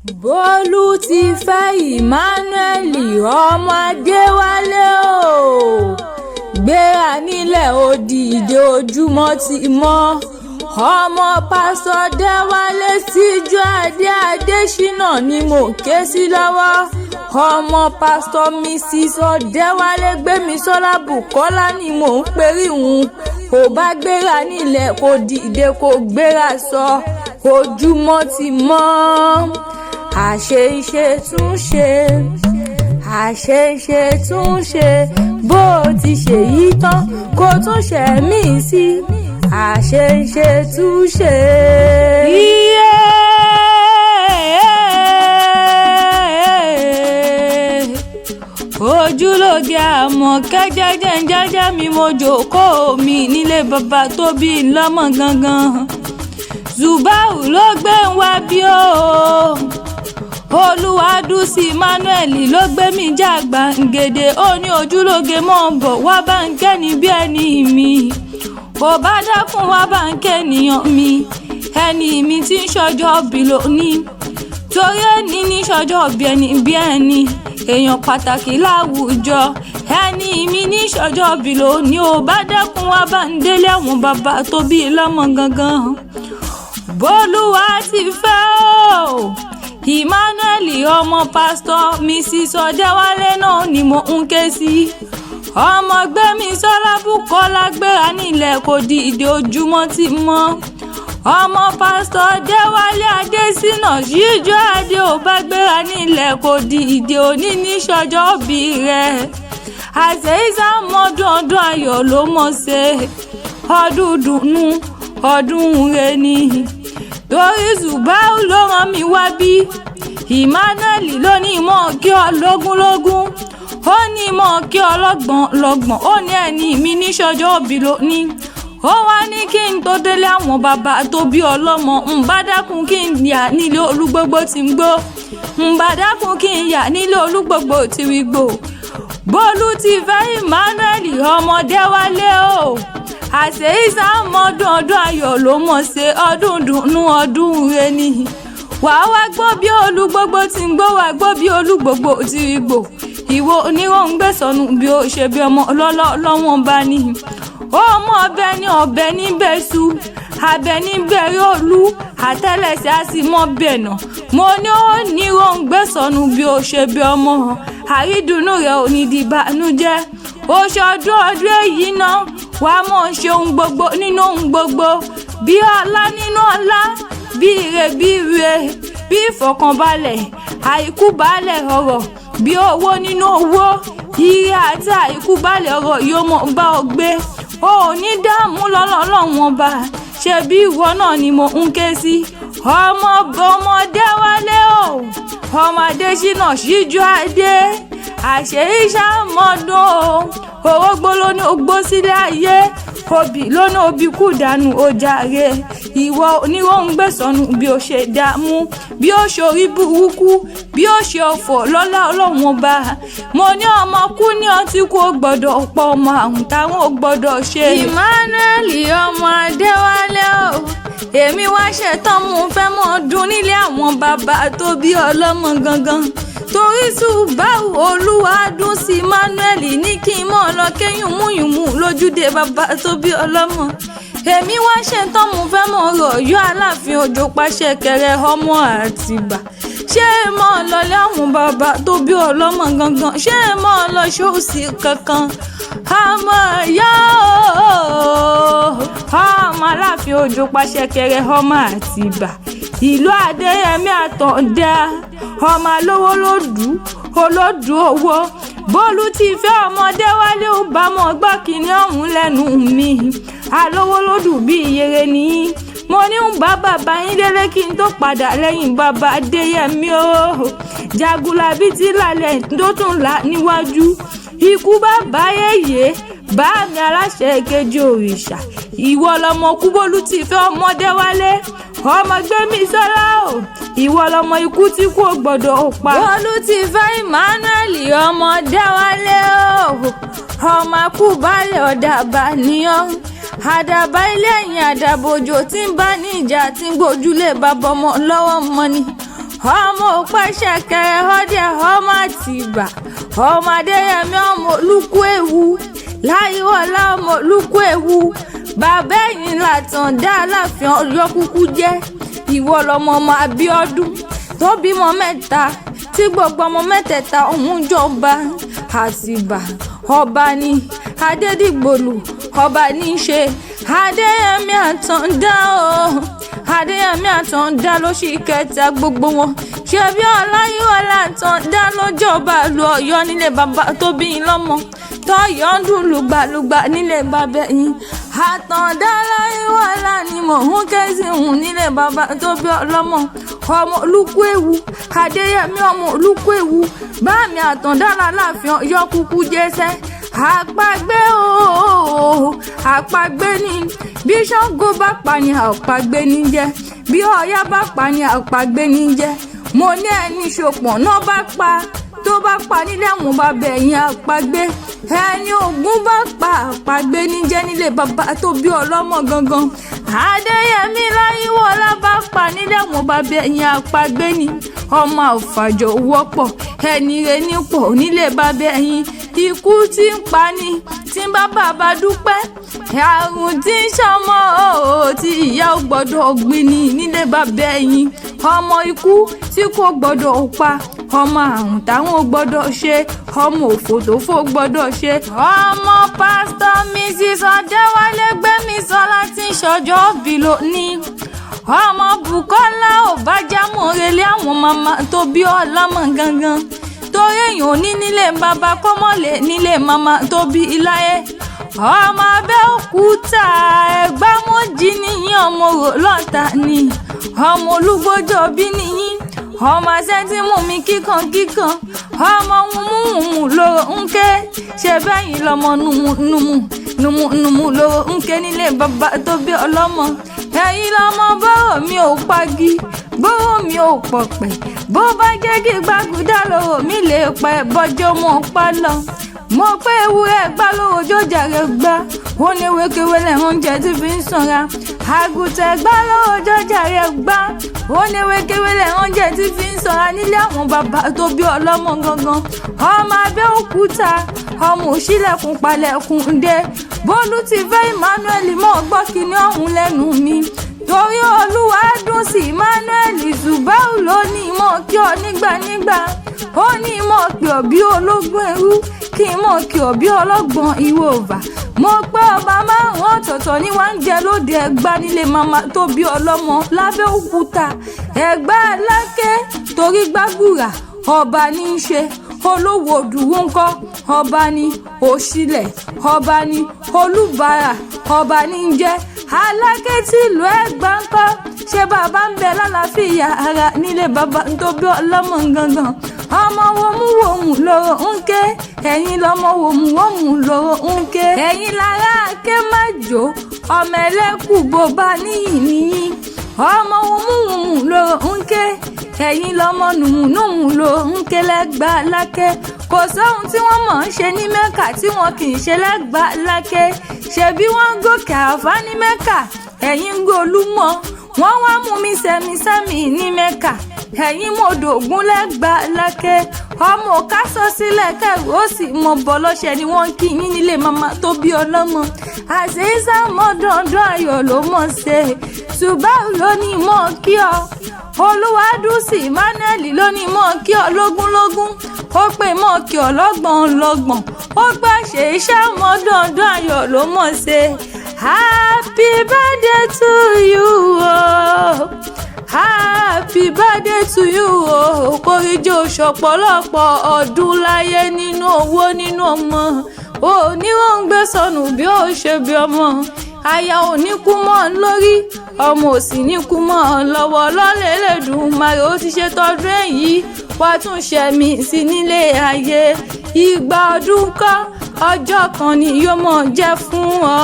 Bólú ti fẹ́ Emmanuel ọmọ Adéwálé o, gbéra nílẹ̀ ó dìde ojúmọ́ ti mọ́. Ọmọ pásítọ̀ Adéwálé Síjúadé Adéṣínà ni mo ké sí lọ́wọ́. Ọmọ pásítọ̀ Mrs. Ọdẹ́wálé Gbémisọ́lá Bùkọ́lá ni mò ń perí òun. Kò bá gbéra nílẹ̀ kò dìde kò gbéra sọ, ojúmọ́ ti mọ́. Àṣeṣe tún ṣe, àṣeṣe tún ṣe, bó ti ṣe yí tán kó tún ṣe mí sí. Àṣeṣe tún ṣe. Iye ojúlóge Àmọ̀kẹ́ jẹ́jẹ́ mi mo jókòó mi nílé bàbá tó bí lọ́mọ gangan. Zubau ló gbé ń wá bí o, Olúwadùsí Emmanuel ló gbé mi já gbàǹgèdè. Ó ní ojúlóge mọ̀ ń bọ̀ wá bá ń kẹ́ni bí ẹni mi. Kò bá dákun wá bá ń kẹ́niyàn mi, ẹni mi tí ń ṣọjọ́ bí lónìí. Torí ẹni ní ṣọjọ́ bí ẹni bí ẹni, èèyàn pàtàkì láwùjọ. Ẹni mi ní ṣọjọ́ bí lónìí, ò bá dákun wá bá ń délé àwọn bàbá tó bí lọ́mọ gangan. Bólúwa ti fẹ́ o, Emmanuel ọmọ pásítọ̀ Mrs. Ọdẹ́wálé náà ni mo ń ké sí. Ọmọ Gbémisọ́lá Bùkọ́lá gbéra nílẹ̀ kò dìde ojúmọ́ ti mọ́. Ọmọ pásítọ̀ Adéwálé Adéṣínà Síjúadé ò bá gbéra nílẹ̀ kò dìde òní ní ṣọjọ́ bí rẹ̀. Àṣeyíṣà mọ́dún ọdún ayọ̀ ló mọ̀ ṣe, ọdún dùnnú ọdún re ni. Torí Zubau ló rán mi wá bí. Emmanuel ló ní mọ̀ kí ọ lógúnlógún, ó ní mọ̀ kí ọ lọ́gbọ̀n, ó ní ẹni mi ní ṣọjọ́ bí lónìí. Ó wá ní kí n tó délé àwọn bàbá tó bí ọlọ́mọ, ń bá dákun kí n yà nílé Olúgbógbó tí ń gbó, ń bá dákun kí n yà nílé Olúgbógbó tí wí gbó. Bólú ti fẹ́ Emmanuel ọmọ Adéwálé o, àṣeyíṣà mọ́dún ọdún ayọ̀ ló mọ̀ ṣe, ọdún dùnnú ọdún re ni. Wàá wá gbọ́ bí Olúgbógbó tí ń gbó, wá gbọ́ bí Olúgbógbó tí wí gbó. Ìwọ oníròǹgbé sọnù bí ó ṣe bí ọmọ lọ́wọ́n bá ní. Ọmọ ọbẹ̀ ní ọbẹ̀ níbẹ̀ sú, abẹ níbẹ̀ yóò lú, àtẹ́lẹsẹ̀ á sì mọ́ bẹ̀ nà. Mo ní ó ní ròǹgbé sọnù bí ó ṣe bí ọmọ, àrídùnnú rẹ̀ ò ní di ìbànújẹ́. Ó ṣọdún ọdún èyí náà, wàá mọ̀ ṣe ohun gbogbo nínú ohun gbogbo, bí ọlá nínú ọlá, bí ire bí ire, bí ìfọ̀kànbalẹ̀, àìkú baálẹ̀ ọrọ̀, bí owó nínú owó, ire àti àìkú baálẹ̀ ọrọ̀ yóò mọ̀ bá ọ gbé. O ò ní dààmú lọ́lọ́wọ́n bá, ṣe bí ìwọ náà ni mo ń ké sí. Ọmọ Adéwálé o, ọmọ Adéṣínà Síjúadé, àṣeyíṣà mọ́dún o. Orógbó ló ní ogbó sílé ayé, obì ló ní obì kú dànù ó jàre. Ìwọ oníròǹgbé sọnù bí ó ṣe dààmú, bí ó ṣorí burúkú, bí ó ṣe ọ̀fọ̀ lọ́lá Ọlọ́run bá. Mo ní ọmọ kú ní ọtí kú ó gbọ́dọ̀ pọ̀ ọmọ àrùn táwọn ò gbọ́dọ̀ ṣe. Emmanuel ọmọ Adéwálé o, èmi wá ṣetán mo fẹ́ mọ́ dún nílé àwọn bàbá tó bí ọlọ́mọ gangan. Torí Zubau Olúwadùsí Emmanuel ní kí n mọ̀ lọ kéyùn múyùmú lójúde bàbá tó bí ọlọ́mọ. Èmi wá ṣetán mo fẹ́ mọ̀ rọ̀yọ́ Aláàfin Òjó pàṣẹ kẹrẹ ọmọ Àtìbà. Ṣé mọ̀ lọlé àwọn bàbá tó bí ọlọ́mọ gangan, ṣé mọ̀ lọ ṣọ́ọ̀ṣì kankan. Àmọ́ ìyá ọmọ Aláàfin Òjó pàṣẹ kẹrẹ ọmọ Àtìbà, ìlú Adéyẹmí Àtàndá, ọmọ alówó lòdù olódù owó. Bólú ti fẹ́ ọmọ Adéwálé ó bá mọ́ gbọ́ kìíní ọ̀hún lẹ́nu mi. Alówó lòdù bí ìyèrè nìyí. Mo ní ń bá bàbá yín délé kí n tó padà lẹ́yìn bàbá Adéyẹmí o. Jagunlabi ti lálẹ́ tó tún là níwájú. Ikú bàbá yèyé, bá mi aláṣẹ kejì òrìṣà. Ìwọ lọmọ kú. Bólú ti fẹ́ ọmọ Adéwálé ọmọ Gbémisọ́lá o, ìwọ lọmọ ikú tí kò gbọ́dọ̀ pa. Bólú ti fẹ́ Emmanuel ọmọ Adéwálé o, ọmọ akúbalẹ̀ ọ̀dàbà níyàn. àdàbà ilé ẹ̀yìn àdàbòjò tí ń bá ní ìjà tí ń gbójúlé bàbá ọmọ lọ́wọ́ mọ́ ni. ọmọ Òpẹ́ṣẹ̀kẹ̀rẹ̀ ọdẹ ọmọ Àtìbà ọmọ Adéyẹmí ọmọ Olúkúewu Láyíwọlá ọmọ Olúkúewu bàbá ẹ̀yìn l'Àtàndá Aláàfin Ọ̀yọ́ kúkú jẹ́ ìwọ lọmọ ọmọ Abíọ́dún tó bímọ mẹ́ta tí gbogbo ọmọ mẹ́tẹ̀ẹ̀ta ọ̀hún jọba. Àtìbà ọba ni, Adédìgbòlù ọba ní í ṣe, Adéyẹmí Àtàndá o Adéyẹmí Àtàndá ló ṣì kẹta gbogbo wọn. ṣebí Ọláyíwọlá Àtàndá ló jọba ìlú Ọ̀yọ́ nílé bàbá tó bí yín lọ́mọ tọ́yọ́ ń dùn lùgbàlùgbà nílé bàbá yín. Àtàndá Láyíwọlá ni mò ń ké sí òun nílé bàbá tó bí ọlọ́mọ ọmọ Olúkúewu Adéyẹmí ọmọ Olúkúewu báàmì Àtàndá l'Aláàfin Ọ̀yọ́ kúkú jẹ́sẹ́. Àpagbé ooo àpagbé ni, bí Ṣàngó bá pa ni àpagbé ní jẹ́, bí Ọya bá pa ni àpagbé ní jẹ́. mo ní ẹni ṣòpọ̀ náà bá pa tó bá pa nílé àwọn bàbá ẹ̀yìn àpagbé, ẹni Ògún bá pa àpagbé ní jẹ́ nílé bàbá tó bí ọlọ́mọ gangan. Adéyẹmí Láyíwọlá bá pa nílé àwọn bàbá ẹ̀yìn àpagbé ni, ọmọ àfàjọ wọ́pọ̀ ẹni rẹ̀ nípò nílé bàbá ẹ̀yìn. Ikú tí ń pa ni tí bàbá bá dúpẹ́, àrùn tí ń ṣọmọ tí ìyá ò gbọ́dọ̀ gbin ni nílé bàbá ẹ̀yìn. ọmọ ikú tí kò gbọ́dọ̀ pa, ọmọ àrùn táwọn ò gbọ́dọ̀ ṣe, ọmọ òfò tó fò gbọ́dọ̀ ṣe. ọmọ pásítọ̀ Mrs. Ọdẹ́wálé Gbémisọ́lá tí ń ṣọjọ́ bí lónìí. ọmọ Bùkọ́lá Ọbájámọ̀rẹ́lé àwọn màmá tó bí ọlọ́mọ gangan, torí èèyàn ò ní nílé bàbá kọ́mọ̀lé nílé màmá tó bí iláyé. ọmọ Abẹ́òkúta Ẹ̀gbámójì nìyí, ọmọ Òrólọ́ta ni, ọmọ Olúgbójọ bí nìyí, ọmọ Sẹ́ńtímù mi kíkan ọmọ wùmùwùmù lóró ń ké, ṣe bẹ́yìn lọmọ nùmùnùmù lóró ń ké nílé bàbá tó bí ọlọ́mọ. ẹ̀yin lọmọ bọ́rọ̀ mi ò pagi, bọ́rọ̀ mi ò pọ̀pẹ̀, bó bá jẹ́ kí gbàgùdà lóró mi lè pẹ́ bọ́jọ́ mọ́ pa lọ. mo pé ewúrẹ́ gbá lóró jọjà rẹ̀ gbá, ó ní wékewélé oúnjẹ tí fi ń sanra. àgùntàn gbá lóró jọjà rẹ̀ gbá, ó ní wékewélé oúnjẹ tí fi ń sanra nílé àwọn bàbá tó bí ọlọ́mọ gangan. ọmọ Abẹ́òkúta ọmọ òṣìlẹ̀kùn palẹ̀kùn dé, Bólú ti fẹ́ Emmanuel mọ́ gbọ́ kíní ọ̀hún lẹ́nu mi, torí Olúwa dùn sí Emmanuel Zubau ló ní mọ́ kí ọ nígbànígbà, ó ní mọ́ kí ọ bí ológun ẹrú, kí mọ́ kí ọ bí ọlọ́gbọ̀n ìwòvà. mo pé ọba márùn-ún ọ̀tọ̀ọ̀tọ̀ ni wọ́n ń jẹ lóde Ẹ̀gbá nílé màmá tó bí ọlọ́mọ l'Ábẹ́òkúta. Ẹ̀gbá Aláké torí Gbàgùrà ọba ní í ṣe, Olówó Òdùrú ńkọ́ ọba ní, Òṣìlẹ̀ ọba ní, Olúbàrà ọba ní í jẹ́. Aláké tìlú Ẹ̀gbá ńkọ́ ṣé bàbá ń bẹ lálàáfíà ara nílé bàbá tó bí ọlọ́mọ gangan. ọmọ wòmúwòmù lóró ń ké, ẹ̀yin lọmọ wòmúwòmù lóró ń ké. ẹ̀yin lára Akémájò ọmọ ẹlẹ́kù bó bá níyì níyì, ọmọ wòmúwòmù lóró ń ké, ẹ̀yin lọmọ nùmùnùmù lóró ń ké l'Ẹ́gbá Aláké. kò sóhun tí wọ́n mọ̀ ń ṣe ní Mẹ́kà tí wọn kì í ṣe l'Ẹ́gbá Aláké. ṣebí wọ́n ń gòkè Àràfá ní Mẹ́kà, ẹ̀yin ń gòlúmọ, wọ́n wá mú mi sẹ́mi ní Mẹ́kà, ẹ̀yin mọ̀dọ̀ Ògún l'Ẹ́gbá Aláké. ọmọ òkásọ sílẹ̀ kẹrù ó sì mọ bọ́ lọ́ṣẹ̀ ni wọ́n kí yín nílé màmá tó bí ọlọ́mọ. Àzízà mọ́dọ̀ọ́dọ́ ayọ̀ ló mọ̀ ṣe, Zubau ló ní mọ̀ kí ọ, Olúwadùnsí Emmanuel ló ní mọ̀ kí ọ lógúnlógún, ó pè mọ̀ kí ọ lọ́gbọ̀n, ó gbà ṣe iṣẹ́ mọ́dọ̀ọ́dọ́ ayọ̀ ló mọ̀ ṣe. Happy birthday to you oh. Happy birthday to you o, kórìjọ ṣọ̀pọ̀lọpọ̀ ọdún láyé nínú owó nínú ọmọ, oníròǹgbé sọnù bí ó ṣe bí ọmọ. aya ò ní kú mọ́ ọ lórí, ọmọ ò sì ní kú mọ́ ọ lọ́wọ́. lọ́lẹ̀ Elédùmarè ó ti ṣe tọdún èyí, wá tún ṣẹ̀mí sí nílé ayé. ìgbà ọdún kọ́, ọjọ́ kan ni yóò mọ̀ jẹ́ fún ọ.